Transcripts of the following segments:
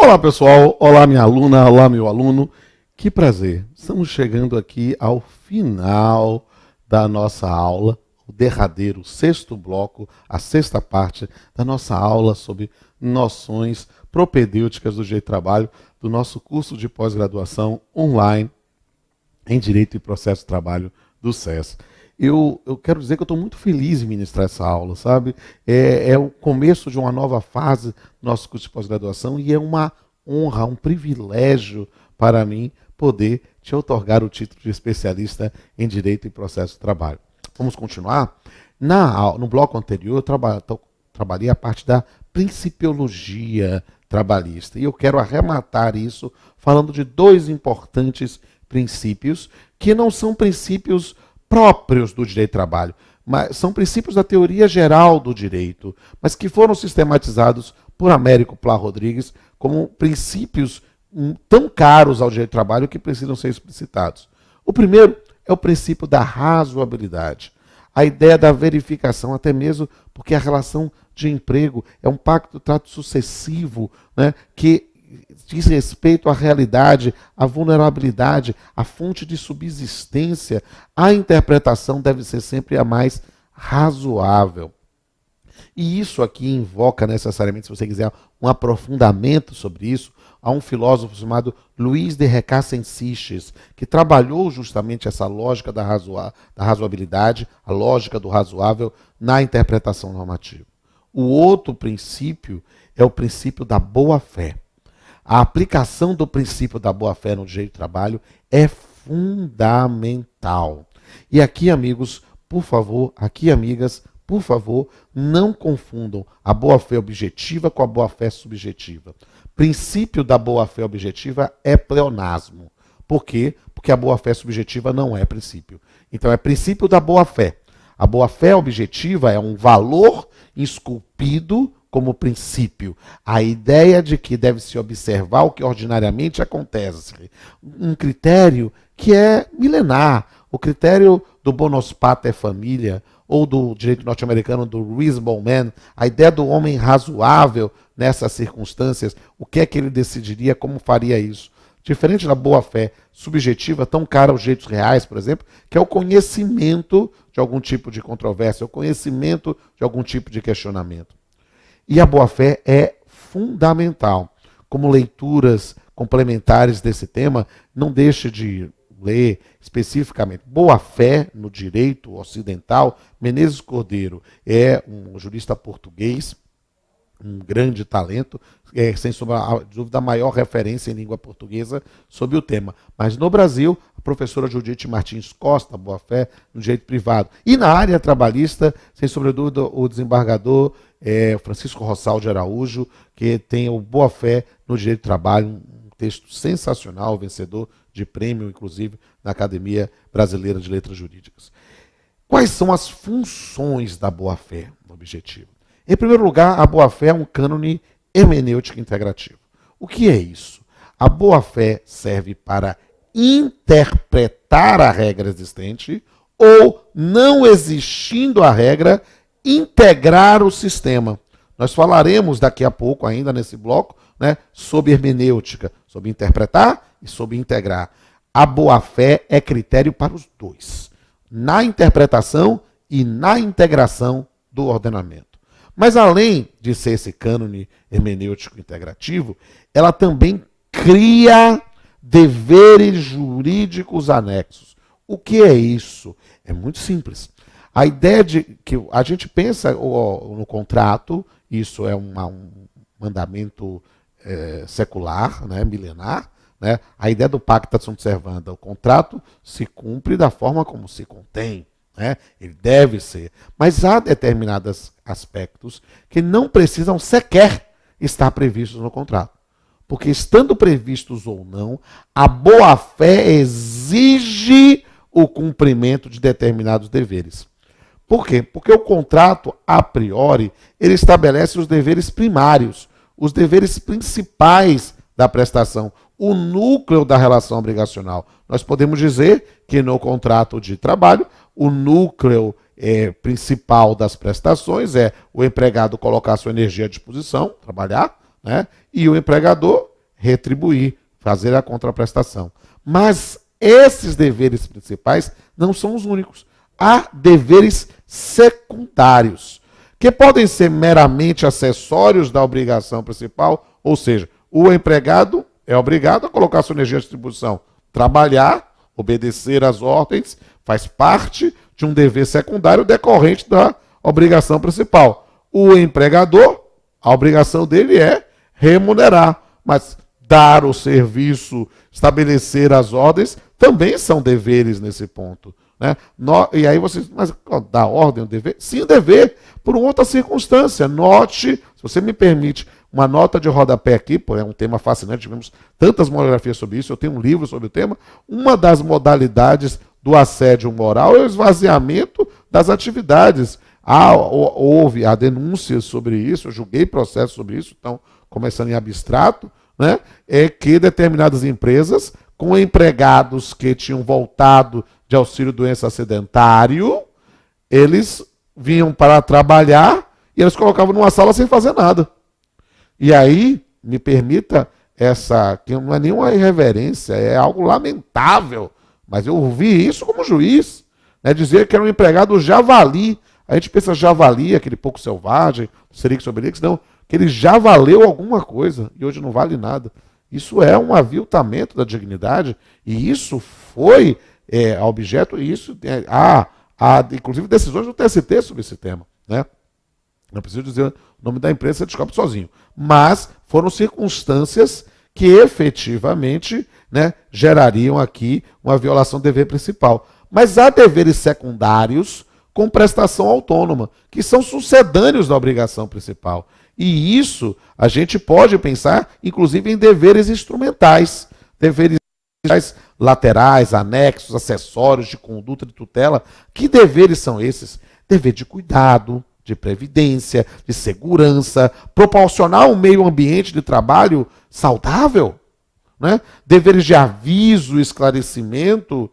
Olá pessoal, olá minha aluna, olá meu aluno, que prazer, estamos chegando aqui ao final da nossa aula, o derradeiro, o sexto bloco, a sexta parte da nossa aula sobre noções propedêuticas do direito do trabalho, do nosso curso de pós-graduação online em Direito e Processo de Trabalho do SES. Eu quero dizer que eu estou muito feliz em ministrar essa aula, sabe? É o começo de uma nova fase do nosso curso de pós-graduação e é uma honra, um privilégio para mim poder te otorgar o título de especialista em Direito e Processo de Trabalho. Vamos continuar? No bloco anterior, eu trabalhei a parte da principiologia trabalhista e eu quero arrematar isso falando de dois importantes princípios que não são princípios próprios do direito do trabalho, mas são princípios da teoria geral do direito, mas que foram sistematizados por Américo Pla Rodrigues como princípios tão caros ao direito do trabalho que precisam ser explicitados. O primeiro é o princípio da razoabilidade, a ideia da verificação, até mesmo porque a relação de emprego é um pacto de trato sucessivo, né, que diz respeito à realidade, à vulnerabilidade, à fonte de subsistência. A interpretação deve ser sempre a mais razoável. E isso aqui invoca necessariamente, se você quiser, um aprofundamento sobre isso, há um filósofo chamado Luiz de Recassensiches, que trabalhou justamente essa lógica da razoabilidade, a lógica do razoável na interpretação normativa. O outro princípio é o princípio da boa-fé. A aplicação do princípio da boa-fé no direito do trabalho é fundamental. E aqui, amigos, por favor, aqui, amigas, por favor, não confundam a boa-fé objetiva com a boa-fé subjetiva. Princípio da boa-fé objetiva é pleonasmo. Por quê? Porque a boa-fé subjetiva não é princípio. Então, é princípio da boa-fé. A boa-fé objetiva é um valor esculpido como princípio, a ideia de que deve-se observar o que ordinariamente acontece. Um critério que é milenar, o critério do bonus pater familia, ou do direito norte-americano do reasonable man, a ideia do homem razoável nessas circunstâncias, o que é que ele decidiria, como faria isso. Diferente da boa-fé subjetiva, tão cara aos direitos reais, por exemplo, que é o conhecimento de algum tipo de controvérsia, o conhecimento de algum tipo de questionamento. E a boa-fé é fundamental. Como leituras complementares desse tema, não deixe de ler especificamente. Boa-fé no direito ocidental, Menezes Cordeiro é um jurista português, um grande talento, sem sombra de dúvida a maior referência em língua portuguesa sobre o tema. Mas no Brasil, a professora Judite Martins Costa, boa-fé no direito privado. E na área trabalhista, sem sombra de dúvida, o desembargador Francisco Rossal de Araújo, que tem o boa-fé no direito do trabalho, um texto sensacional, vencedor de prêmio, inclusive, na Academia Brasileira de Letras Jurídicas. Quais são as funções da boa-fé no objetivo? Em primeiro lugar, a boa-fé é um cânone hermenêutico integrativo. O que é isso? A boa-fé serve para interpretar a regra existente ou, não existindo a regra, integrar o sistema. Nós falaremos daqui a pouco, ainda nesse bloco, né, sobre hermenêutica, sobre interpretar e sobre integrar. A boa-fé é critério para os dois, na interpretação e na integração do ordenamento. Mas além de ser esse cânone hermenêutico integrativo, ela também cria deveres jurídicos anexos. O que é isso? É muito simples. A ideia de que a gente pensa no contrato, isso é um mandamento secular, né, milenar, né? A ideia do pacta sunt servanda, o contrato se cumpre da forma como se contém. Né? Ele deve ser, mas há determinados aspectos que não precisam sequer estar previstos no contrato. Porque estando previstos ou não, a boa-fé exige o cumprimento de determinados deveres. Por quê? Porque o contrato, a priori, ele estabelece os deveres primários, os deveres principais da prestação, o núcleo da relação obrigacional. Nós podemos dizer que no contrato de trabalho, o núcleo principal das prestações é o empregado colocar sua energia à disposição, trabalhar, né? E o empregador retribuir, fazer a contraprestação. Mas esses deveres principais não são os únicos. Há deveres secundários, que podem ser meramente acessórios da obrigação principal, ou seja, o empregado é obrigado a colocar sua energia à distribuição, trabalhar, obedecer às ordens, faz parte de um dever secundário decorrente da obrigação principal. O empregador, a obrigação dele é remunerar, mas dar o serviço, estabelecer as ordens, também são deveres nesse ponto. Né? E aí você, mas dá ordem, o dever? Sim, o dever, por outra circunstância. Note, se você me permite, uma nota de rodapé aqui, pô, é um tema fascinante, tivemos tantas monografias sobre isso, eu tenho um livro sobre o tema. Uma das modalidades do assédio moral é o esvaziamento das atividades. Houve a denúncia sobre isso, eu julguei processo sobre isso, então, começando em abstrato, né, é que determinadas empresas, com empregados que tinham voltado de auxílio-doença acidentário, eles vinham para trabalhar e eles colocavam numa sala sem fazer nada. E aí, me permita, que não é nenhuma irreverência, é algo lamentável, mas eu ouvi isso como juiz, né, dizer que era um empregado javali. A gente pensa javali, aquele pouco selvagem, Asterix sobre Obelix, não, que ele já valeu alguma coisa e hoje não vale nada. Isso é um aviltamento da dignidade e isso foi objeto, e isso há inclusive decisões do TST sobre esse tema, né? Não preciso dizer o nome da empresa, você descobre sozinho. Mas foram circunstâncias que efetivamente, né, gerariam aqui uma violação do dever principal. Mas há deveres secundários com prestação autônoma, que são sucedâneos da obrigação principal. E isso a gente pode pensar, inclusive, em deveres instrumentais, deveres laterais, anexos, acessórios de conduta de tutela. Que deveres são esses? Dever de cuidado, de previdência, de segurança, proporcionar um meio ambiente de trabalho saudável, né? Deveres de aviso, esclarecimento,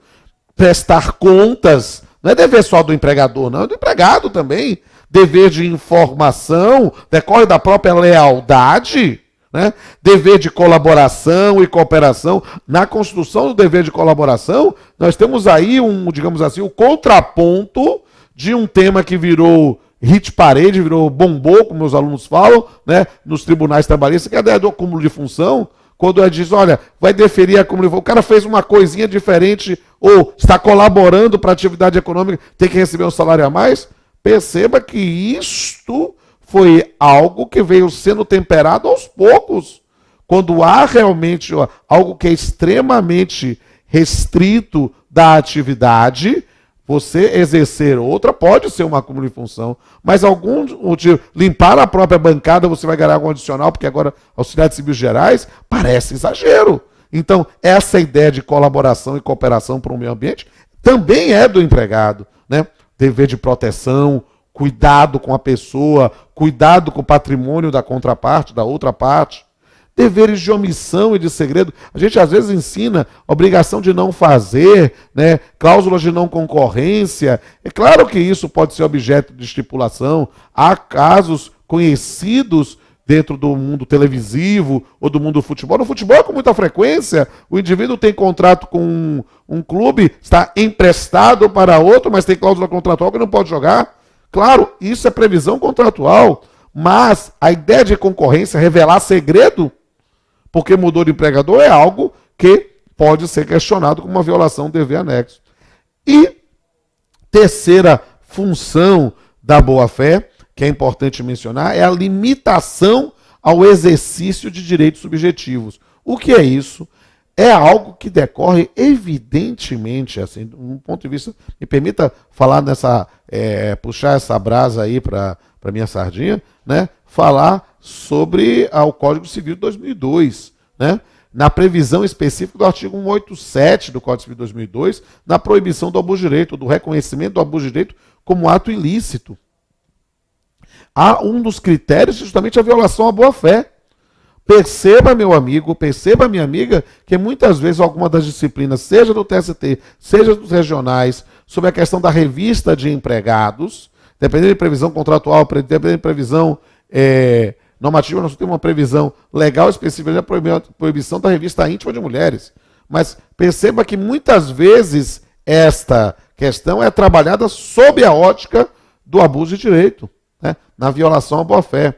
prestar contas. Não é dever só do empregador, não, é do empregado também. Dever de informação, decorre da própria lealdade, né? Dever de colaboração e cooperação. Na construção do dever de colaboração, nós temos aí digamos assim, o contraponto de um tema que virou hit parede, virou bombô, como meus alunos falam, né, nos tribunais trabalhistas, que é a ideia do acúmulo de função, quando ele diz, olha, vai deferir acúmulo de função, o cara fez uma coisinha diferente ou está colaborando para a atividade econômica, tem que receber um salário a mais. Perceba que isto foi algo que veio sendo temperado aos poucos. Quando há realmente algo que é extremamente restrito da atividade, você exercer outra pode ser um acúmulo de função, mas algum motivo, limpar a própria bancada, você vai ganhar algum adicional, porque agora auxiliares civis gerais, parece exagero. Então, essa ideia de colaboração e cooperação para o meio ambiente também é do empregado, né? Dever de proteção, cuidado com a pessoa, cuidado com o patrimônio da contraparte, da outra parte. Deveres de omissão e de segredo. A gente às vezes ensina obrigação de não fazer, né? Cláusulas de não concorrência. É claro que isso pode ser objeto de estipulação. Há casos conhecidos dentro do mundo televisivo ou do mundo do futebol. No futebol, com muita frequência, o indivíduo tem contrato com um clube, está emprestado para outro, mas tem cláusula contratual que não pode jogar. Claro, isso é previsão contratual, mas a ideia de concorrência, revelar segredo, porque mudou de empregador, é algo que pode ser questionado como uma violação do dever anexo. E terceira função da boa-fé, que é importante mencionar, é a limitação ao exercício de direitos subjetivos. O que é isso? É algo que decorre evidentemente, assim, de um ponto de vista, me permita falar puxar essa brasa aí para minha sardinha, né? Falar sobre o Código Civil de 2002, né? Na previsão específica do artigo 187 do Código Civil de 2002, na proibição do abuso-direito, do reconhecimento do abuso-direito como ato ilícito. Há um dos critérios justamente a violação à boa-fé. Perceba, meu amigo, perceba, minha amiga, que muitas vezes alguma das disciplinas, seja do TST, seja dos regionais, sobre a questão da revista de empregados, dependendo de previsão contratual, dependendo de previsão Normativa, nós temos uma previsão legal específica da proibição da revista íntima de mulheres. Mas perceba que muitas vezes esta questão é trabalhada sob a ótica do abuso de direito, né? Na violação à boa-fé.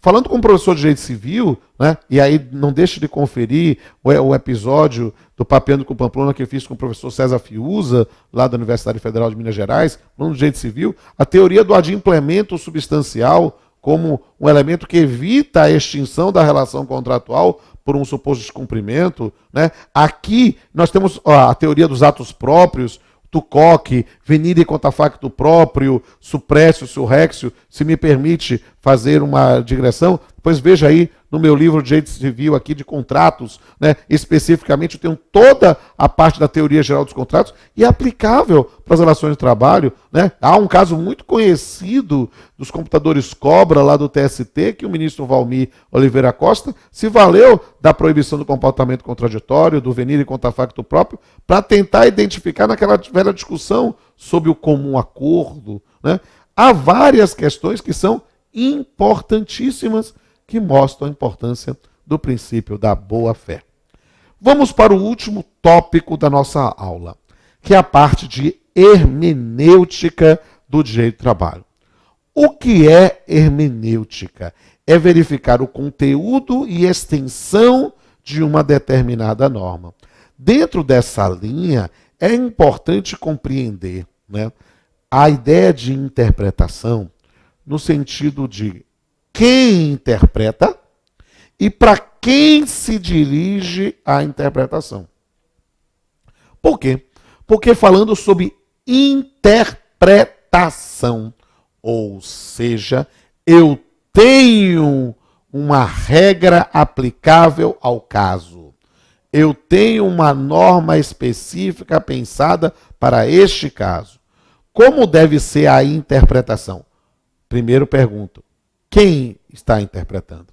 Falando com o professor de Direito Civil, né, e aí não deixe de conferir o episódio do Papeando com Pamplona que eu fiz com o professor César Fiuza, lá da Universidade Federal de Minas Gerais, falando de Direito Civil, a teoria do adimplemento substancial como um elemento que evita a extinção da relação contratual por um suposto descumprimento, né? Aqui nós temos a teoria dos atos próprios, Tucoque, venire contra facto próprio, suprécio, surrexio, se me permite fazer uma digressão, pois veja aí no meu livro de Direito Civil aqui de contratos, né, especificamente eu tenho toda a parte da teoria geral dos contratos e é aplicável para as relações de trabalho, né? Há um caso muito conhecido dos computadores Cobra lá do TST, que o ministro Valmir Oliveira Costa se valeu da proibição do comportamento contraditório, do venire contra facto próprio, para tentar identificar naquela velha discussão sobre o comum acordo, né? Há várias questões que são importantíssimas que mostram a importância do princípio da boa-fé. Vamos para o último tópico da nossa aula, que é a parte de hermenêutica do direito do trabalho. O que é hermenêutica? É verificar o conteúdo e extensão de uma determinada norma. Dentro dessa linha, é importante compreender, né, a ideia de interpretação no sentido de quem interpreta e para quem se dirige a interpretação. Por quê? Porque falando sobre interpretação, ou seja, eu tenho uma regra aplicável ao caso. Eu tenho uma norma específica pensada para este caso. Como deve ser a interpretação? Primeiro pergunto, quem está interpretando?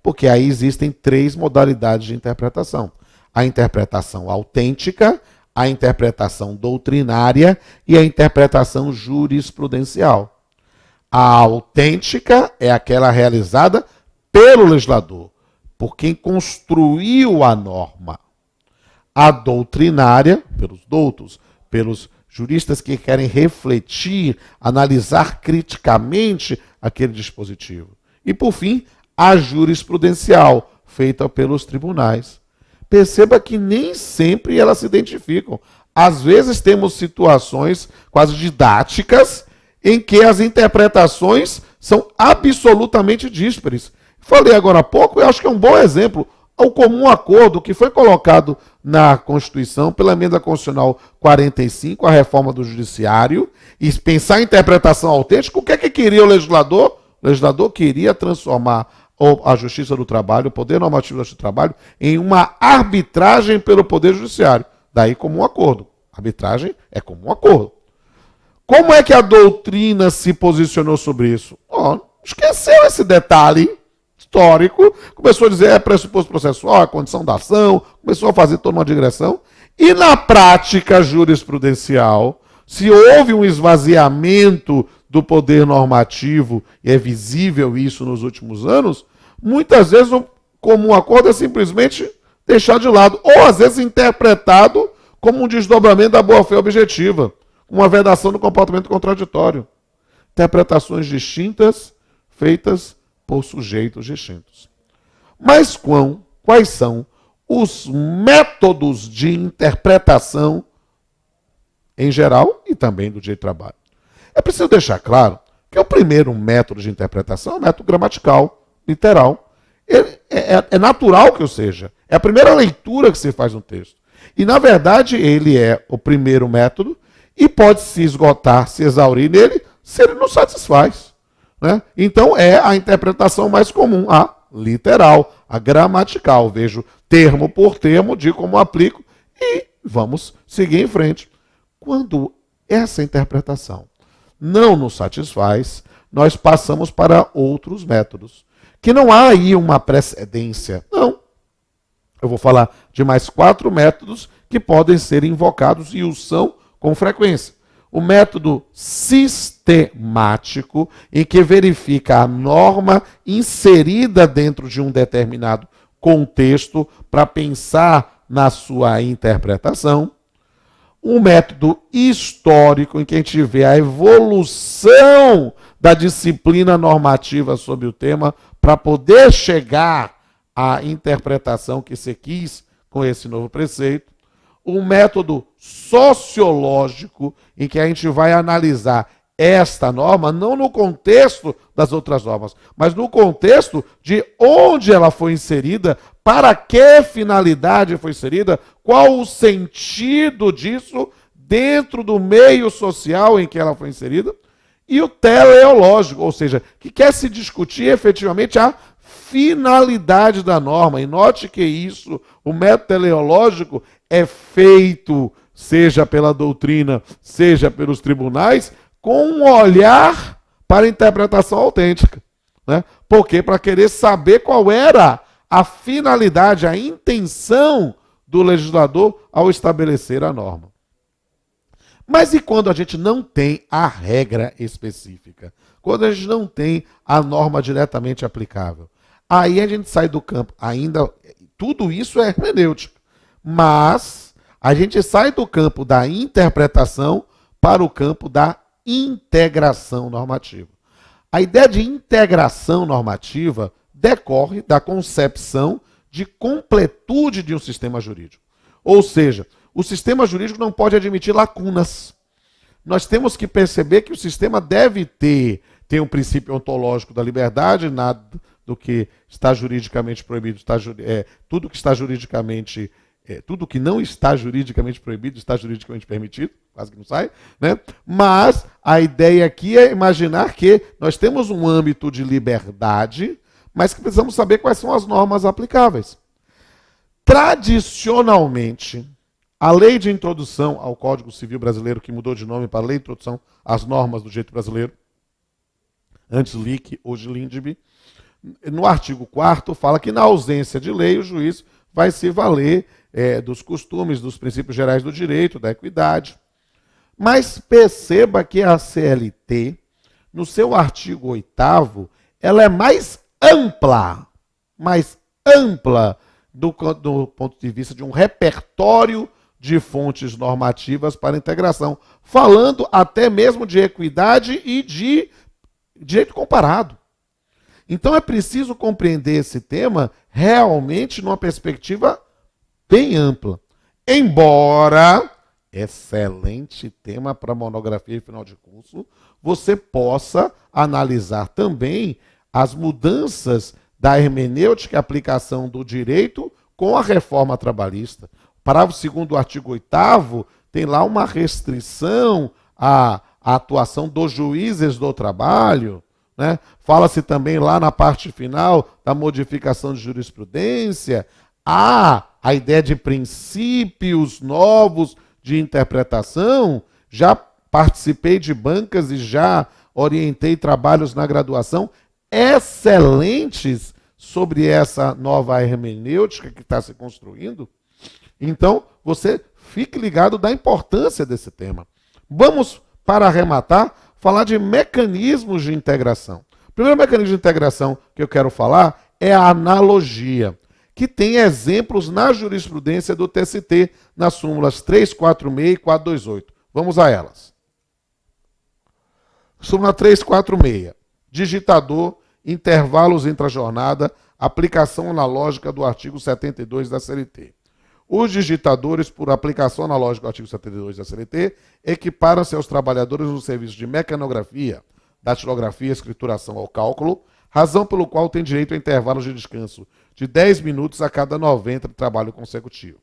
Porque aí existem 3 modalidades de interpretação. A interpretação autêntica, a interpretação doutrinária e a interpretação jurisprudencial. A autêntica é aquela realizada pelo legislador, por quem construiu a norma. A doutrinária, pelos doutos, pelos juristas que querem refletir, analisar criticamente aquele dispositivo. E, por fim, a jurisprudencial, feita pelos tribunais. Perceba que nem sempre elas se identificam. Às vezes temos situações quase didáticas em que as interpretações são absolutamente díspares. Falei agora há pouco, eu acho que é um bom exemplo. O comum acordo que foi colocado na Constituição pela emenda constitucional 45, a reforma do judiciário, e pensar em interpretação autêntica, o que é que queria o legislador? O legislador queria transformar a Justiça do Trabalho, o Poder Normativo da Justiça do Trabalho, em uma arbitragem pelo Poder Judiciário. Daí comum acordo. Arbitragem é comum acordo. Como é que a doutrina se posicionou sobre isso? Esqueceu esse detalhe histórico, começou a dizer pressuposto processual, a condição da ação, começou a fazer toda uma digressão. E na prática jurisprudencial, se houve um esvaziamento do poder normativo, e é visível isso nos últimos anos, muitas vezes o comum acordo é simplesmente deixar de lado, ou às vezes interpretado como um desdobramento da boa-fé objetiva, uma vedação do comportamento contraditório. Interpretações distintas, feitas por sujeitos distintos. Mas quais são os métodos de interpretação em geral e também do direito do trabalho? É preciso deixar claro que o primeiro método de interpretação é o método gramatical, literal. É natural que o seja. É a primeira leitura que se faz no texto. E, na verdade, ele é o primeiro método e pode se esgotar, se exaurir nele, se ele não satisfaz. Né? Então, é a interpretação mais comum, a literal, a gramatical. Vejo termo por termo, digo como aplico e vamos seguir em frente. Quando essa interpretação não nos satisfaz, nós passamos para outros métodos. Que não há aí uma precedência. Não. Eu vou falar de mais 4 métodos que podem ser invocados e o são com frequência. o método sistemático, em que verifica a norma inserida dentro de um determinado contexto para pensar na sua interpretação. Um método histórico, em que a gente vê a evolução da disciplina normativa sobre o tema para poder chegar à interpretação que se quis com esse novo preceito. Um método sociológico, em que a gente vai analisar esta norma, não no contexto das outras normas, mas no contexto de onde ela foi inserida, para que finalidade foi inserida, qual o sentido disso dentro do meio social em que ela foi inserida, e o teleológico, ou seja, que quer se discutir efetivamente a finalidade da norma. E note que isso, o método teleológico, é feito, seja pela doutrina, seja pelos tribunais, com um olhar para a interpretação autêntica. Né? Porque para querer saber qual era a finalidade, a intenção do legislador ao estabelecer a norma. Mas e quando a gente não tem a regra específica? Quando a gente não tem a norma diretamente aplicável? Aí a gente sai do campo, ainda, tudo isso é hermenêutica, mas a gente sai do campo da interpretação para o campo da integração normativa. A ideia de integração normativa decorre da concepção de completude de um sistema jurídico. Ou seja, o sistema jurídico não pode admitir lacunas. Nós temos que perceber que o sistema deve ter um princípio ontológico da liberdade, nada do que está juridicamente proibido, tudo que está juridicamente, tudo que não está juridicamente proibido está juridicamente permitido, quase que não sai, né? Mas a ideia aqui é imaginar que nós temos um âmbito de liberdade, mas que precisamos saber quais são as normas aplicáveis. Tradicionalmente, a lei de introdução ao Código Civil Brasileiro, que mudou de nome para a Lei de Introdução às Normas do Direito Brasileiro, antes LIC, hoje LINDB, no artigo 4º fala que na ausência de lei o juiz vai se valer dos costumes, dos princípios gerais do direito, da equidade. Mas perceba que a CLT, no seu artigo 8º, ela é mais ampla do ponto de vista de um repertório de fontes normativas para integração, falando até mesmo de equidade e de direito comparado. Então é preciso compreender esse tema realmente numa perspectiva bem ampla. Embora, excelente tema para monografia e final de curso, você possa analisar também as mudanças da hermenêutica e aplicação do direito com a reforma trabalhista. O parágrafo 2º do artigo 8º tem lá uma restrição à atuação dos juízes do trabalho, né? Fala-se também lá na parte final da modificação de jurisprudência, a ideia de princípios novos de interpretação. Já participei de bancas e já orientei trabalhos na graduação excelentes sobre essa nova hermenêutica que está se construindo. Então, você fique ligado da importância desse tema. Vamos, para arrematar, falar de mecanismos de integração. O primeiro mecanismo de integração que eu quero falar é a analogia, que tem exemplos na jurisprudência do TST, nas súmulas 346 e 428. Vamos a elas. Súmula 346. Digitador, intervalos entre a jornada, aplicação analógica do artigo 72 da CLT. Os digitadores, por aplicação analógica do artigo 72 da CLT, equiparam-se aos trabalhadores no serviço de mecanografia, datilografia, escrituração ao cálculo, razão pelo qual tem direito a intervalos de descanso de 10 minutos a cada 90 de trabalho consecutivo.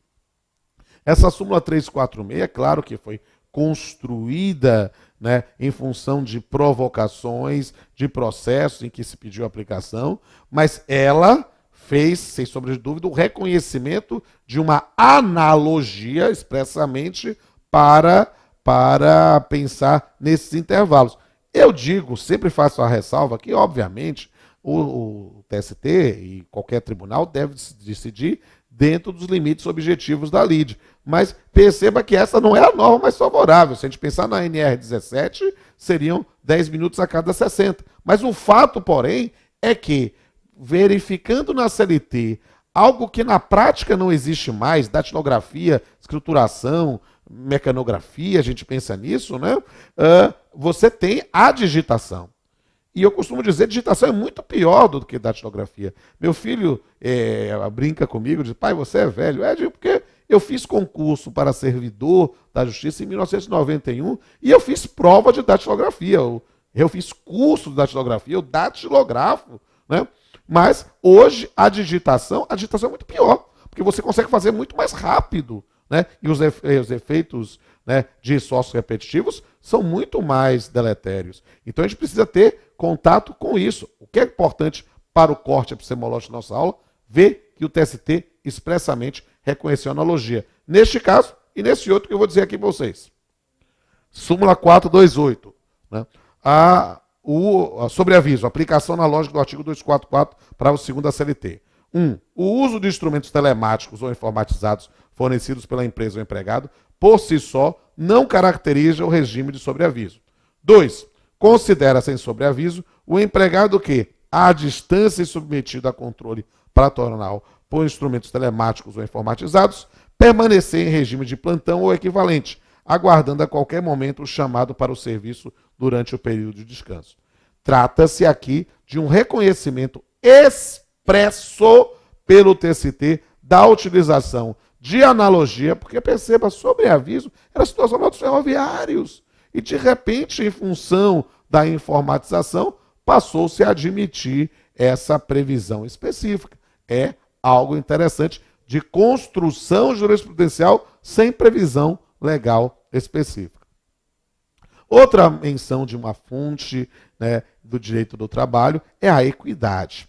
Essa súmula 346, é claro que foi construída, né, em função de provocações, de processos em que se pediu aplicação, mas ela fez, sem sombra de dúvida, o reconhecimento de uma analogia expressamente para pensar nesses intervalos. Eu digo, sempre faço a ressalva que, obviamente, o TST e qualquer tribunal deve decidir dentro dos limites objetivos da LIDE. Mas perceba que essa não é a norma mais favorável. Se a gente pensar na NR17, seriam 10 minutos a cada 60. Mas o fato, porém, é que, verificando na CLT algo que na prática não existe mais, datilografia, escrituração, mecanografia, a gente pensa nisso, né? Você tem a digitação. E eu costumo dizer, digitação é muito pior do que datilografia. Meu filho brinca comigo, diz, pai, você é velho. É, porque eu fiz concurso para servidor da Justiça em 1991 e eu fiz prova de datilografia. Eu fiz curso de datilografia, eu datilografo, né? Mas hoje a digitação é muito pior, porque você consegue fazer muito mais rápido, né? E os efeitos, né, de esforços repetitivos são muito mais deletérios. Então a gente precisa ter contato com isso. O que é importante para o corte epistemológico da nossa aula? Ver que o TST expressamente reconheceu a analogia. Neste caso e nesse outro que eu vou dizer aqui para vocês. Súmula 428. Né? Sobreaviso, aplicação analógica do artigo 244 para o segundo da CLT. 1. O uso de instrumentos telemáticos ou informatizados fornecidos pela empresa ou empregado, por si só, não caracteriza o regime de sobreaviso. 2. Considera-se em sobreaviso o empregado que, à distância e submetido a controle patronal por instrumentos telemáticos ou informatizados, permanecer em regime de plantão ou equivalente, aguardando a qualquer momento o chamado para o serviço durante o período de descanso. Trata-se aqui de um reconhecimento expresso pelo TST da utilização de analogia, porque perceba, sobreaviso era a situação dos ferroviários. E de repente, em função da informatização, passou-se a admitir essa previsão específica. É algo interessante de construção jurisprudencial sem previsão legal específica. Outra menção de uma fonte, né, do direito do trabalho é a equidade.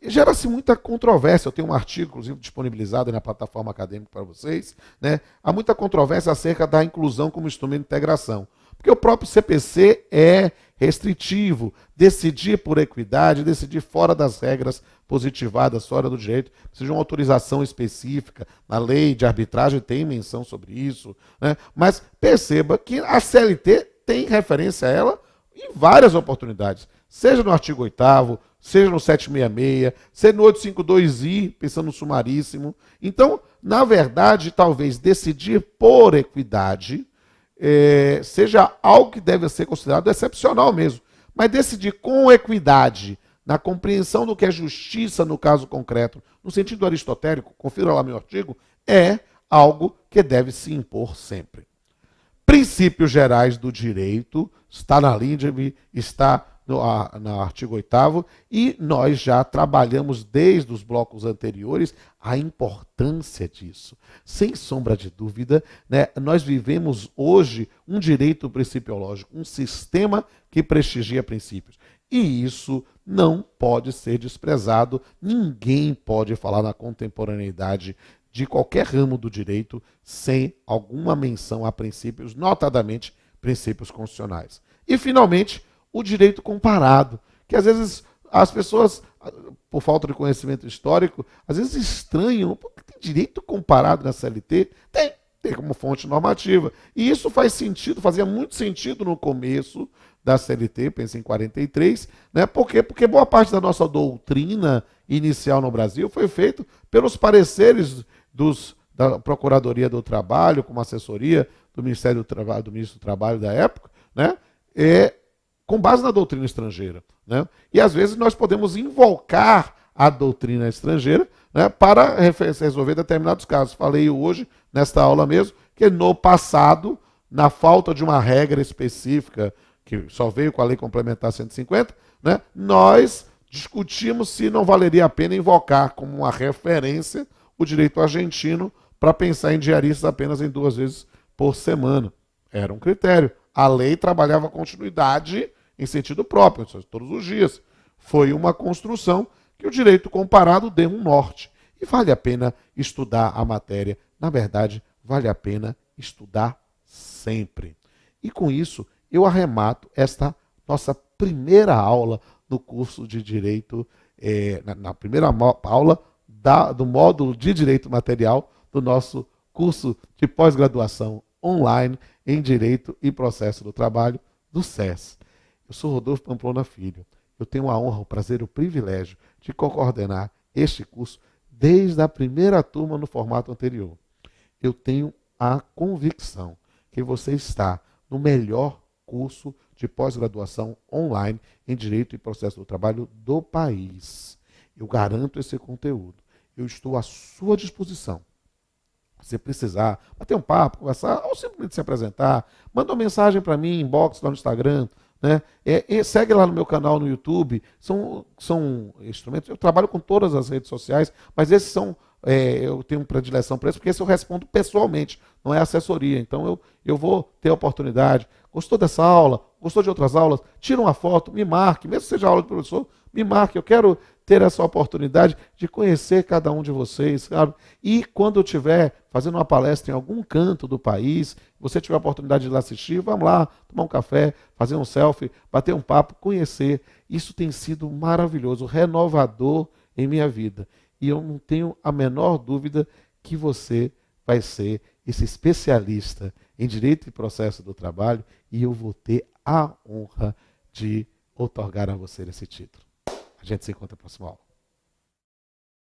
Gera-se muita controvérsia, eu tenho um artigo, inclusive, disponibilizado na plataforma acadêmica para vocês, né? Há muita controvérsia acerca da inclusão como instrumento de integração, porque o próprio CPC é restritivo, decidir por equidade, decidir fora das regras positivadas, fora do direito, precisa de uma autorização específica, na lei de arbitragem tem menção sobre isso, né? Mas perceba que a CLT tem referência a ela em várias oportunidades, seja no artigo 8º, seja no 766, seja no 852i, pensando no sumaríssimo. Então, na verdade, talvez decidir por equidade seja algo que deve ser considerado excepcional mesmo. Mas decidir com equidade, na compreensão do que é justiça no caso concreto, no sentido aristotélico, confira lá meu artigo, é algo que deve se impor sempre. Princípios gerais do direito, está na LINDB, está no artigo 8º, e nós já trabalhamos desde os blocos anteriores a importância disso. Sem sombra de dúvida, né, nós vivemos hoje um direito principiológico, um sistema que prestigia princípios. E isso não pode ser desprezado. Ninguém pode falar na contemporaneidade de qualquer ramo do direito sem alguma menção a princípios, notadamente princípios constitucionais. E, finalmente, o direito comparado, que às vezes as pessoas, por falta de conhecimento histórico, às vezes estranham, porque tem direito comparado na CLT? Tem como fonte normativa. E isso faz sentido, fazia muito sentido no começo da CLT, pensei em 43, né? Por quê? Porque boa parte da nossa doutrina inicial no Brasil foi feita pelos pareceres da Procuradoria do Trabalho, como assessoria do Ministério do Trabalho, do Ministro do Trabalho da época, né? Com base na doutrina estrangeira, né? E às vezes nós podemos invocar a doutrina estrangeira, né, para resolver determinados casos. Falei hoje, nesta aula mesmo, que no passado, na falta de uma regra específica, que só veio com a Lei Complementar 150, né, nós discutimos se não valeria a pena invocar como uma referência o direito argentino para pensar em diaristas apenas em 2 vezes por semana. Era um critério. A lei trabalhava continuidade em sentido próprio, todos os dias. Foi uma construção que o direito comparado deu um norte. E vale a pena estudar a matéria. Na verdade, vale a pena estudar sempre. E com isso, eu arremato esta nossa primeira aula no curso de Direito, na primeira aula do módulo de Direito Material do nosso curso de pós-graduação online em Direito e Processo do Trabalho do SES. Eu sou Rodolfo Pamplona Filho. Eu tenho a honra, o prazer, o privilégio de coordenar este curso desde a primeira turma no formato anterior. Eu tenho a convicção que você está no melhor curso de pós-graduação online em Direito e Processo do Trabalho do país. Eu garanto esse conteúdo. Eu estou à sua disposição. Se precisar bater um papo, conversar, ou simplesmente se apresentar, manda uma mensagem para mim, inbox lá no Instagram, né? Segue lá no meu canal no YouTube. São instrumentos. Eu trabalho com todas as redes sociais, mas esses são. Eu tenho predileção para isso, porque esse eu respondo pessoalmente, não é assessoria. Então eu vou ter a oportunidade. Gostou dessa aula? Gostou de outras aulas? Tira uma foto, me marque, mesmo que seja aula de professor, me marque. Eu quero ter essa oportunidade de conhecer cada um de vocês, sabe? E quando eu estiver fazendo uma palestra em algum canto do país, você tiver a oportunidade de ir lá assistir, vamos lá, tomar um café, fazer um selfie, bater um papo, conhecer. Isso tem sido maravilhoso, renovador em minha vida. E eu não tenho a menor dúvida que você vai ser esse especialista em Direito e Processo do Trabalho e eu vou ter a honra de outorgar a você esse título. A gente se encontra na próxima aula.